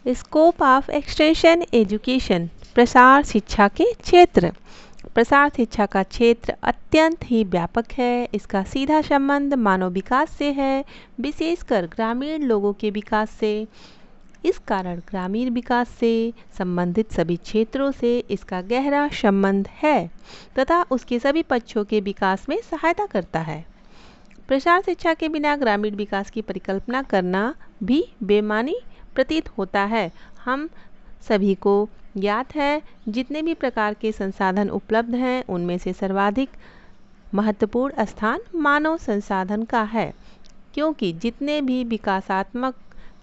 Scope of extension education, प्रसार शिक्षा के क्षेत्र। प्रसार शिक्षा का क्षेत्र अत्यंत ही व्यापक है। इसका सीधा संबंध मानव विकास से है, विशेषकर ग्रामीण लोगों के विकास से। इस कारण ग्रामीण विकास से संबंधित सभी क्षेत्रों से इसका गहरा संबंध है तथा उसके सभी पक्षों के विकास में सहायता करता है। प्रसार शिक्षा के बिना ग्रामीण विकास की परिकल्पना करना भी बेमानी प्रतीत होता है। हम सभी को ज्ञात है जितने भी प्रकार के संसाधन उपलब्ध हैं उनमें से सर्वाधिक महत्वपूर्ण स्थान मानव संसाधन का है, क्योंकि जितने भी विकासात्मक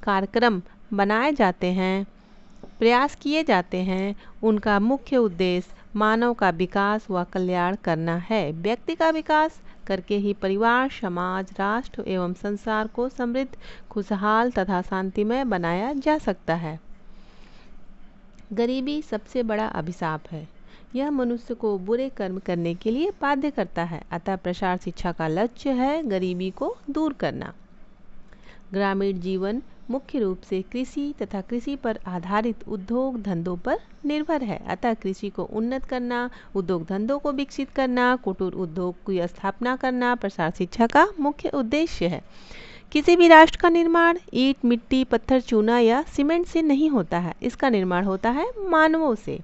कार्यक्रम बनाए जाते हैं, प्रयास किए जाते हैं, उनका मुख्य उद्देश्य मानव का विकास व कल्याण करना है। व्यक्ति का विकास करके ही परिवार, समाज, राष्ट्र एवं संसार को समृद्ध, खुशहाल तथा शांतिमय बनाया जा सकता है। गरीबी सबसे बड़ा अभिशाप है। यह मनुष्य को बुरे कर्म करने के लिए बाध्य करता है। अतः प्रसार शिक्षा का लक्ष्य है गरीबी को दूर करना। ग्रामीण जीवन मुख्य रूप से कृषि तथा कृषि पर आधारित उद्योग धंधों पर निर्भर है। अतः कृषि को उन्नत करना, उद्योग धंधों को विकसित करना, कुटीर उद्योग की स्थापना करना प्रसार शिक्षा का मुख्य उद्देश्य है। किसी भी राष्ट्र का निर्माण ईंट, मिट्टी, पत्थर, चूना या सीमेंट से नहीं होता है। इसका निर्माण होता है मानवों से।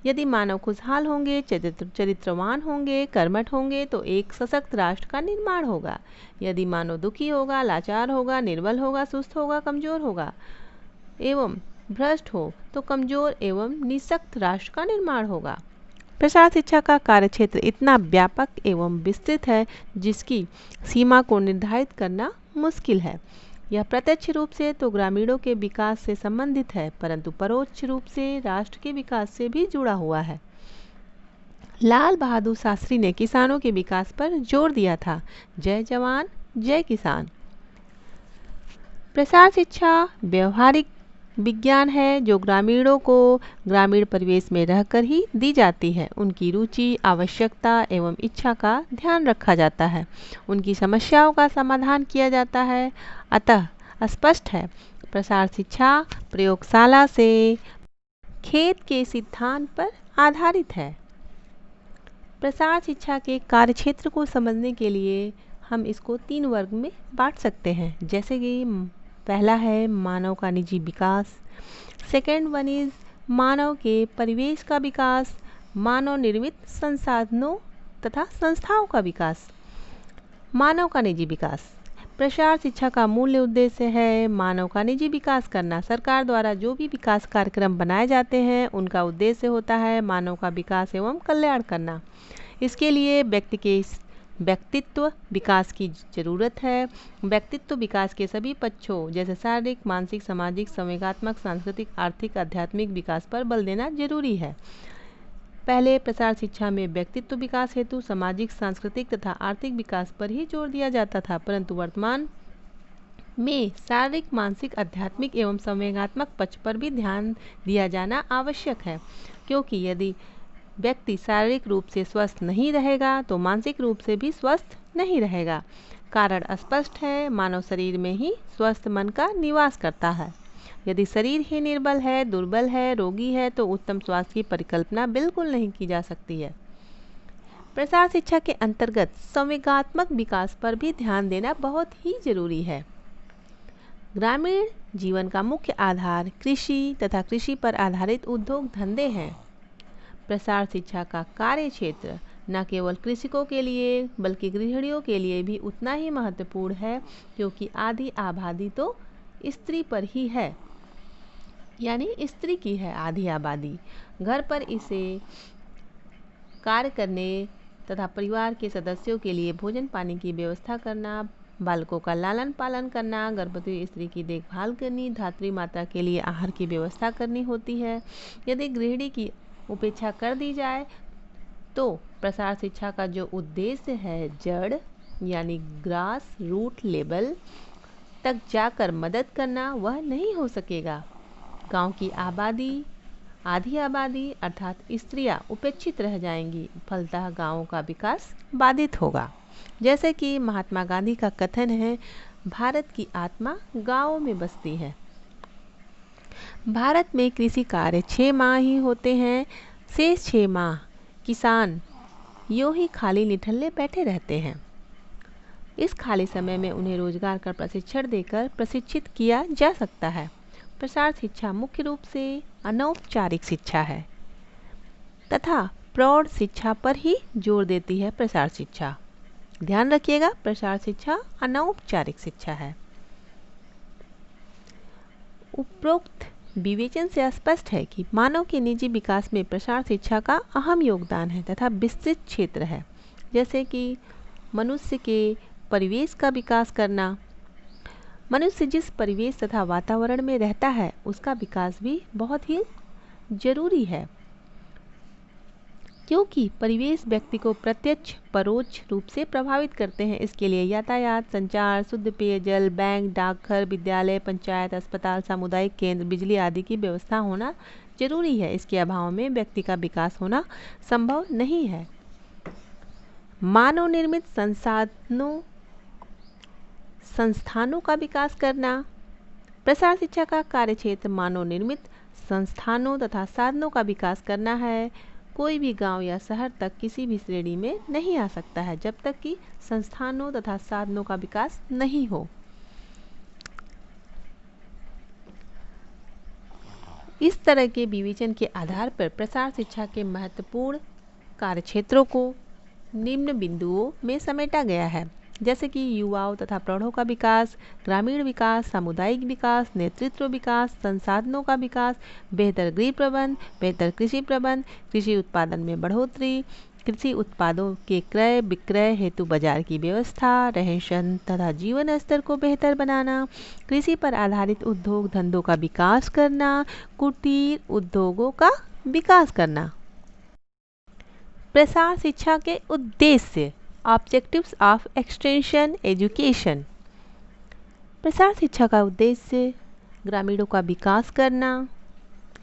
यदि मानव खुशहाल होंगे, चरित्रवान होंगे, कर्मठ होंगे तो एक सशक्त राष्ट्र का निर्माण होगा। यदि मानव दुखी होगा, लाचार होगा, निर्बल होगा, सुस्त होगा, कमजोर होगा एवं भ्रष्ट हो तो कमजोर एवं निःशक्त राष्ट्र का निर्माण होगा। प्रसार शिक्षा का कार्यक्षेत्र इतना व्यापक एवं विस्तृत है जिसकी सीमा को निर्धारित करना मुश्किल है। यह प्रत्यक्ष रूप से तो ग्रामीणों के विकास से संबंधित है, परंतु परोक्ष रूप से राष्ट्र के विकास से भी जुड़ा हुआ है। लाल बहादुर शास्त्री ने किसानों के विकास पर जोर दिया था। जय जवान जय किसान। प्रसार शिक्षा व्यवहारिक विज्ञान है जो ग्रामीणों को ग्रामीण परिवेश में रहकर ही दी जाती है। उनकी रुचि, आवश्यकता एवं इच्छा का ध्यान रखा जाता है, उनकी समस्याओं का समाधान किया जाता है। अतः स्पष्ट है प्रसार शिक्षा प्रयोगशाला से खेत के सिद्धांत पर आधारित है। प्रसार शिक्षा के कार्यक्षेत्र को समझने के लिए हम इसको 3 वर्ग में बांट सकते हैं, जैसे कि पहला है मानव का निजी विकास, सेकेंड वन इज मानव के परिवेश का विकास, मानव निर्मित संसाधनों तथा संस्थाओं का विकास। मानव का निजी विकास प्रसार शिक्षा का मूल उद्देश्य है मानव का निजी विकास करना। सरकार द्वारा जो भी विकास कार्यक्रम बनाए जाते हैं उनका उद्देश्य होता है मानव का विकास एवं कल्याण करना। इसके लिए व्यक्ति के व्यक्तित्व विकास की जरूरत है। व्यक्तित्व विकास के सभी पक्षों जैसे शारीरिक, मानसिक, सामाजिक, संवेगात्मक, सांस्कृतिक, आर्थिक, आध्यात्मिक विकास पर बल देना जरूरी है। पहले प्रसार शिक्षा में व्यक्तित्व विकास हेतु सामाजिक, सांस्कृतिक तथा आर्थिक विकास पर ही जोर दिया जाता था, परंतु वर्तमान में शारीरिक, मानसिक, आध्यात्मिक एवं संवेगात्मक पक्ष पर भी ध्यान दिया जाना आवश्यक है, क्योंकि यदि व्यक्ति शारीरिक रूप से स्वस्थ नहीं रहेगा तो मानसिक रूप से भी स्वस्थ नहीं रहेगा। कारण स्पष्ट है, मानव शरीर में ही स्वस्थ मन का निवास करता है। यदि शरीर ही निर्बल है, दुर्बल है, रोगी है तो उत्तम स्वास्थ्य की परिकल्पना बिल्कुल नहीं की जा सकती है। प्रसार शिक्षा के अंतर्गत संवेगात्मक विकास पर भी ध्यान देना बहुत ही जरूरी है। ग्रामीण जीवन का मुख्य आधार कृषि तथा कृषि पर आधारित उद्योग धंधे हैं। प्रसार शिक्षा का कार्य क्षेत्र न केवल कृषकों के लिए बल्कि गृहिणियों के लिए भी उतना ही महत्वपूर्ण है, क्योंकि आधी आबादी तो स्त्री पर ही है, यानी स्त्री की है आधी आबादी। घर पर इसे कार्य करने तथा परिवार के सदस्यों के लिए भोजन पानी की व्यवस्था करना, बालकों का लालन पालन करना, गर्भवती स्त्री की देखभाल करनी, धात्री माता के लिए आहार की व्यवस्था करनी होती है। यदि गृहिणी की उपेक्षा कर दी जाए तो प्रसार शिक्षा का जो उद्देश्य है जड़ यानी ग्रास रूट लेवल तक जाकर मदद करना वह नहीं हो सकेगा। गांव की आबादी आधी आबादी अर्थात स्त्रियां उपेक्षित रह जाएंगी, फलतः गांवों का विकास बाधित होगा। जैसे कि महात्मा गांधी का कथन है, भारत की आत्मा गांवों में बसती है। भारत में कृषि कार्य 6 माह ही होते हैं। शेष 6 माह किसान यूं ही खाली निठल्ले बैठे रहते हैं। इस खाली समय में उन्हें रोजगार का प्रशिक्षण देकर प्रशिक्षित किया जा सकता है। प्रसार शिक्षा मुख्य रूप से अनौपचारिक शिक्षा है तथा प्रौढ़ शिक्षा पर ही जोर देती है। प्रसार शिक्षा, ध्यान रखिएगा, प्रसार शिक्षा अनौपचारिक शिक्षा है। उपरोक्त विवेचन से स्पष्ट है कि मानव के निजी विकास में प्रसार शिक्षा का अहम योगदान है तथा विस्तृत क्षेत्र है, जैसे कि मनुष्य के परिवेश का विकास करना। मनुष्य जिस परिवेश तथा वातावरण में रहता है उसका विकास भी बहुत ही जरूरी है, क्योंकि परिवेश व्यक्ति को प्रत्यक्ष परोक्ष रूप से प्रभावित करते हैं। इसके लिए यातायात, संचार, शुद्ध पेयजल, बैंक, डाकघर, विद्यालय, पंचायत, अस्पताल, सामुदायिक केंद्र, बिजली आदि की व्यवस्था होना जरूरी है। इसके अभाव में व्यक्ति का विकास होना संभव नहीं है। मानव निर्मित संस्थानों का विकास करना। प्रसार शिक्षा का कार्यक्षेत्र मानव निर्मित संस्थानों तथा साधनों का विकास करना है। कोई भी गांव या शहर तक किसी भी श्रेणी में नहीं आ सकता है जब तक कि संस्थानों तथा साधनों का विकास नहीं हो। इस तरह के विवेचन के आधार पर प्रसार शिक्षा के महत्वपूर्ण कार्यक्षेत्रों को निम्न बिंदुओं में समेटा गया है, जैसे कि युवाओं तथा प्रौढ़ों का विकास, ग्रामीण विकास, सामुदायिक विकास, नेतृत्व विकास, संसाधनों का विकास, बेहतर गृह प्रबंध, बेहतर कृषि प्रबंध, कृषि उत्पादन में बढ़ोतरी, कृषि उत्पादों के क्रय विक्रय हेतु बाजार की व्यवस्था, रहन सहन तथा जीवन स्तर को बेहतर बनाना, कृषि पर आधारित उद्योग धंधों का विकास करना, कुटीर उद्योगों का विकास करना। प्रसार शिक्षा के उद्देश्य, ऑब्जेक्टिव्स ऑफ एक्सटेंशन एजुकेशन। प्रसार शिक्षा का उद्देश्य ग्रामीणों का विकास करना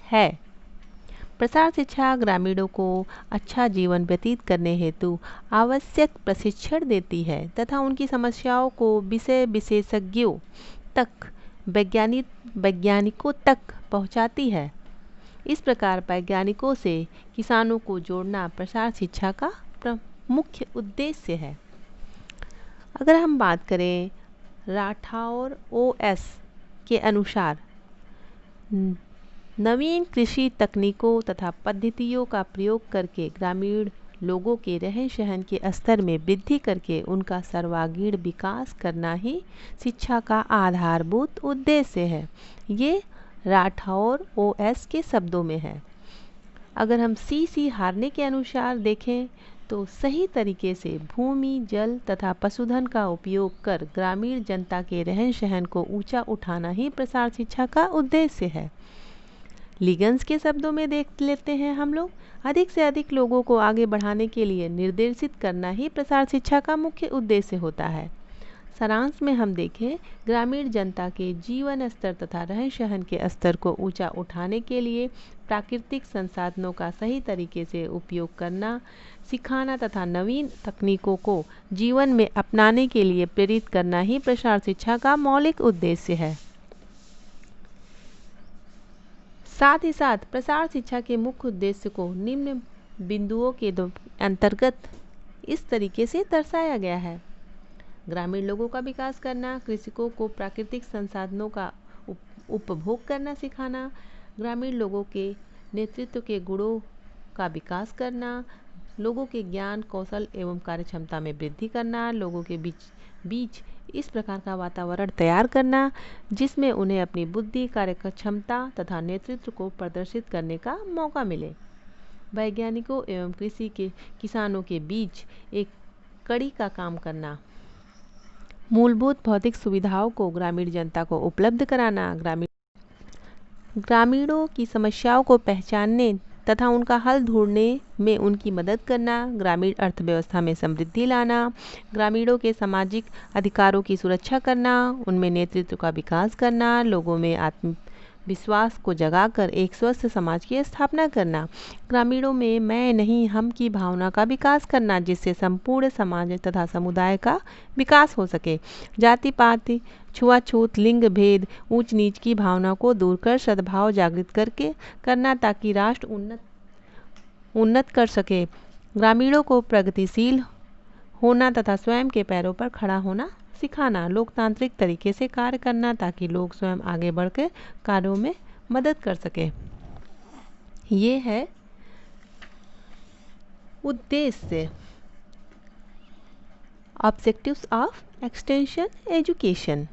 है। प्रसार शिक्षा ग्रामीणों को अच्छा जीवन व्यतीत करने हेतु आवश्यक प्रशिक्षण देती है तथा उनकी समस्याओं को विषय विशेषज्ञों तक, वैज्ञानिकों तक पहुंचाती है। इस प्रकार वैज्ञानिकों से किसानों को जोड़ना प्रसार शिक्षा का मुख्य उद्देश्य है। अगर हम बात करें राठौर ओएस के अनुसार, नवीन कृषि तकनीकों तथा पद्धतियों का प्रयोग करके ग्रामीण लोगों के रहन सहन के स्तर में वृद्धि करके उनका सर्वांगीण विकास करना ही शिक्षा का आधारभूत उद्देश्य है। ये राठौर ओएस के शब्दों में है। अगर हम सी हार्ने के अनुसार देखें तो सही तरीके से भूमि, जल तथा पशुधन का उपयोग कर ग्रामीण जनता के रहन सहन को ऊंचा उठाना ही प्रसार शिक्षा का उद्देश्य है। लिगन्स के शब्दों में देख लेते हैं हम लोग, अधिक से अधिक लोगों को आगे बढ़ाने के लिए निर्देशित करना ही प्रसार शिक्षा का मुख्य उद्देश्य होता है। सारांश में हम देखें, ग्रामीण जनता के जीवन स्तर तथा रहन सहन के स्तर को ऊंचा उठाने के लिए प्राकृतिक संसाधनों का सही तरीके से उपयोग करना सिखाना तथा नवीन तकनीकों को जीवन में अपनाने के लिए प्रेरित करना ही प्रसार शिक्षा का मौलिक उद्देश्य है। साथ ही साथ प्रसार शिक्षा के मुख्य उद्देश्य को निम्न बिंदुओं के अंतर्गत इस तरीके से दर्शाया गया है। ग्रामीण लोगों का विकास करना, कृषकों को प्राकृतिक संसाधनों का उपभोग करना सिखाना, ग्रामीण लोगों के नेतृत्व के गुणों का विकास करना, लोगों के ज्ञान, कौशल एवं कार्यक्षमता में वृद्धि करना, लोगों के बीच इस प्रकार का वातावरण तैयार करना जिसमें उन्हें अपनी बुद्धि, कार्यक्षमता तथा नेतृत्व को प्रदर्शित करने का मौका मिले। वैज्ञानिकों एवं कृषि के किसानों के बीच एक कड़ी का काम करना, मूलभूत भौतिक सुविधाओं को ग्रामीण जनता को उपलब्ध कराना, ग्रामीणों की समस्याओं को पहचानने तथा उनका हल ढूंढने में उनकी मदद करना, ग्रामीण अर्थव्यवस्था में समृद्धि लाना, ग्रामीणों के सामाजिक अधिकारों की सुरक्षा करना, उनमें नेतृत्व का विकास करना, लोगों में विश्वास को जगाकर एक स्वस्थ समाज की स्थापना करना। ग्रामीणों में मैं नहीं हम की भावना का विकास करना, जिससे संपूर्ण समाज तथा समुदाय का विकास हो सके। जाति पात, छुआछूत, लिंग भेद, ऊंच नीच की भावना को दूर कर सद्भाव जागृत करना, ताकि राष्ट्र उन्नत कर सके। ग्रामीणों को प्रगतिशील होना तथा स्वयं के पैरों पर खड़ा होना सिखाना। लोकतांत्रिक तरीके से कार्य करना, ताकि लोग स्वयं आगे बढ़कर कार्यों में मदद कर सके। ये है उद्देश्य, ऑब्जेक्टिव्स ऑफ एक्सटेंशन एजुकेशन।